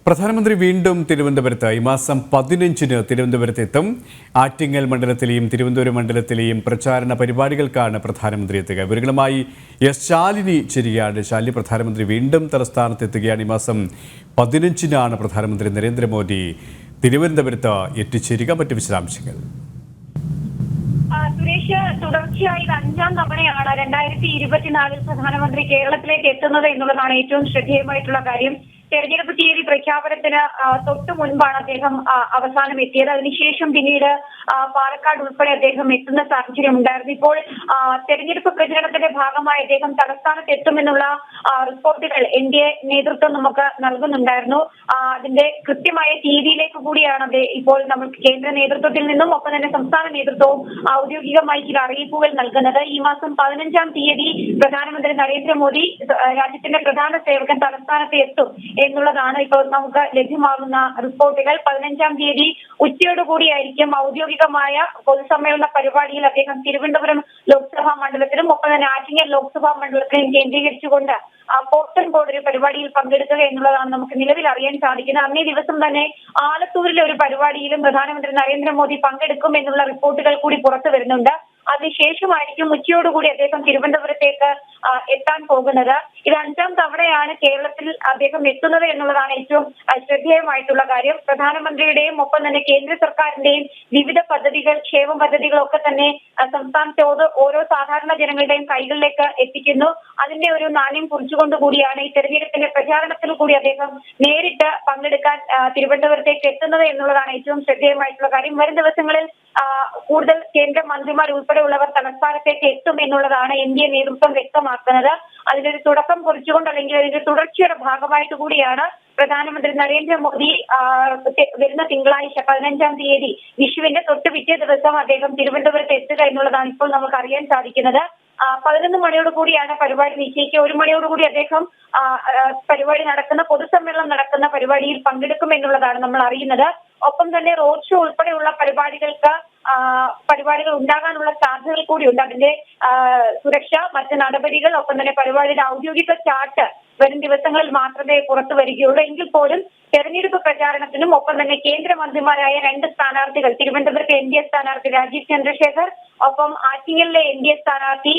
പ്രധാനമന്ത്രി വീണ്ടും തിരുവനന്തപുരത്ത് ഈ മാസം 15-ന് തിരുവനന്തപുരത്തെത്തും. ആറ്റിങ്ങൽ മണ്ഡലത്തിലെയും തിരുവനന്തപുരം മണ്ഡലത്തിലെയും പ്രചാരണ പരിപാടികൾക്കാണ് പ്രധാനമന്ത്രി എത്തുക. വിവരങ്ങളുമായി എസ് ശാലിനി ചേരുകയാണ്. ശാലിനി, പ്രധാനമന്ത്രി വീണ്ടും തലസ്ഥാനത്തെത്തുകയാണ്. ഈ മാസം 15-നാണ് പ്രധാനമന്ത്രി നരേന്ദ്രമോദി തിരുവനന്തപുരത്ത് എത്തിച്ചേരുക. മറ്റ് വിശദാംശങ്ങൾ. സുരേഷ്, തുടർച്ചയായി 5-ാം തവണയാണ് 2024 പ്രധാനമന്ത്രി കേരളത്തിലേക്ക് എത്തുന്നത് എന്നുള്ളതാണ് ഏറ്റവും ശ്രദ്ധേയമായിട്ടുള്ള കാര്യം. തെരഞ്ഞെടുപ്പ് തീയതി പ്രഖ്യാപനത്തിന് തൊട്ടു മുൻപാണ് അദ്ദേഹം അവസാനം എത്തിയത്. അതിനുശേഷം പിന്നീട് പാലക്കാട് ഉൾപ്പെടെ അദ്ദേഹം എത്തുന്ന സാഹചര്യം ഉണ്ടായിരുന്നു. ഇപ്പോൾ തെരഞ്ഞെടുപ്പ് പ്രചരണത്തിന്റെ ഭാഗമായി അദ്ദേഹം തലസ്ഥാനത്ത് എത്തുമെന്നുള്ള റിപ്പോർട്ടുകൾ എൻഡിഎ നേതൃത്വം നമുക്ക് നൽകുന്നുണ്ടായിരുന്നു. അതിന്റെ കൃത്യമായ തീയതിയിലേക്ക് കൂടിയാണ് ഇപ്പോൾ നമ്മൾ കേന്ദ്ര നേതൃത്വത്തിൽ നിന്നും ഒപ്പം തന്നെ സംസ്ഥാന നേതൃത്വവും ഔദ്യോഗികമായി ചില അറിയിപ്പുകൾ നൽകുന്നത്. ഈ മാസം 15-ാം തീയതി പ്രധാനമന്ത്രി നരേന്ദ്രമോദി രാജ്യത്തിന്റെ പ്രധാന സേവകൻ തലസ്ഥാനത്ത് എത്തും എന്നുള്ളതാണ് ഇപ്പോൾ നമുക്ക് ലഭ്യമാകുന്ന റിപ്പോർട്ടുകൾ. 15-ാം തീയതി ഉച്ചയോടുകൂടിയായിരിക്കും ഔദ്യോഗികമായ പൊതുസമ്മേളന പരിപാടിയിൽ അദ്ദേഹം തിരുവനന്തപുരം ലോക്സഭാ മണ്ഡലത്തിലും ഒപ്പം തന്നെ ആറ്റിങ്ങൽ ലോക്സഭാ മണ്ഡലത്തിലും കേന്ദ്രീകരിച്ചുകൊണ്ട് പോസ്റ്റൽ ബോർഡ് ഒരു പരിപാടിയിൽ പങ്കെടുക്കുക എന്നുള്ളതാണ് നമുക്ക് നിലവിൽ അറിയാൻ സാധിക്കുന്നത്. അന്നേ ദിവസം തന്നെ ആലത്തൂരിലെ ഒരു പരിപാടിയിലും പ്രധാനമന്ത്രി നരേന്ദ്രമോദി പങ്കെടുക്കും എന്നുള്ള റിപ്പോർട്ടുകൾ കൂടി പുറത്തു വരുന്നുണ്ട്. അതിനുശേഷമായിരിക്കും ഉച്ചയോടുകൂടി അദ്ദേഹം തിരുവനന്തപുരത്തേക്ക് എത്താൻ പോകുന്നത്. ഇത് 5-ാം തവണയാണ് കേരളത്തിൽ അദ്ദേഹം എത്തുന്നത് എന്നുള്ളതാണ് ഏറ്റവും ശ്രദ്ധേയമായിട്ടുള്ള കാര്യം. പ്രധാനമന്ത്രിയുടെയും ഒപ്പം തന്നെ കേന്ദ്ര സർക്കാരിന്റെയും വിവിധ പദ്ധതികൾ, ക്ഷേമ പദ്ധതികളൊക്കെ തന്നെ സംസ്ഥാനത്തെ ഓരോ സാധാരണ ജനങ്ങളുടെയും കൈകളിലേക്ക് എത്തിക്കുന്നു. അതിന്റെ ഒരു നാണ്യം കുറിച്ചുകൊണ്ടുകൂടിയാണ് ഈ തെരഞ്ഞെടുപ്പിന്റെ പ്രചാരണത്തിൽ കൂടി അദ്ദേഹം നേരിട്ട് പങ്കെടുക്കാൻ തിരുവനന്തപുരത്തേക്ക് എത്തുന്നത് എന്നുള്ളതാണ് ഏറ്റവും ശ്രദ്ധേയമായിട്ടുള്ള കാര്യം. വരും ദിവസങ്ങളിൽ കൂടുതൽ കേന്ദ്രമന്ത്രിമാർ ഉൾപ്പെടെയുള്ളവർ തലസ്ഥാനത്തേക്ക് എത്തും എന്നുള്ളതാണ് എൻഡിഎ നേതൃത്വം വ്യക്തമാക്കുന്നത്. അതിനൊരു തുടക്കം കുറിച്ചുകൊണ്ട് അല്ലെങ്കിൽ അതിന്റെ തുടർച്ചയുടെ ഭാഗമായിട്ട് കൂടിയാണ് പ്രധാനമന്ത്രി നരേന്ദ്രമോദി വരുന്ന തിങ്കളാഴ്ച 15-ാം തീയതി വിഷുവിന്റെ തൊട്ട് പിറ്റേ ദിവസം അദ്ദേഹം തിരുവനന്തപുരത്ത് എത്തുക എന്നുള്ളതാണ് ഇപ്പോൾ നമുക്ക് അറിയാൻ സാധിക്കുന്നത്. 11 മണിയോട് കൂടിയാണ് പരിപാടി നിശ്ചയിക്കുക. 1 മണിയോടുകൂടി അദ്ദേഹം പരിപാടി നടക്കുന്ന പൊതുസമ്മേളനം നടക്കുന്ന പരിപാടിയിൽ പങ്കെടുക്കും എന്നുള്ളതാണ് നമ്മൾ അറിയുന്നത്. ഒപ്പം തന്നെ റോഡ് ഷോ ഉൾപ്പെടെയുള്ള പരിപാടികൾ ഉണ്ടാകാനുള്ള സാധ്യതകൾ കൂടിയുണ്ട്. അതിന്റെ സുരക്ഷ, മറ്റ് നടപടികൾ, ഒപ്പം തന്നെ പരിപാടിയുടെ ഔദ്യോഗിക ചാർട്ട് വരും ദിവസങ്ങളിൽ മാത്രമേ പുറത്തു വരികയുള്ളൂ. എങ്കിൽ പോലും തെരഞ്ഞെടുപ്പ് പ്രചാരണത്തിനും ഒപ്പം തന്നെ കേന്ദ്രമന്ത്രിമാരായ 2 സ്ഥാനാർത്ഥികൾ, തിരുവനന്തപുരത്തെ എൻഡിഎ സ്ഥാനാർത്ഥി രാജീവ് ചന്ദ്രശേഖർ, ഒപ്പം ആറ്റിങ്ങലിലെ എൻഡിഎ സ്ഥാനാർത്ഥി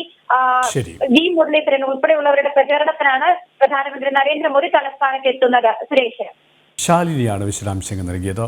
വി മുരളീധരൻ ഉൾപ്പെടെയുള്ളവരുടെ പ്രചാരണത്തിനാണ് പ്രധാനമന്ത്രി നരേന്ദ്രമോദി തലസ്ഥാനത്ത് എത്തുന്നത്. സുരേഷ്, ശാലിനിയാണ് വിശദാംശങ്ങൾ നൽകിയത്.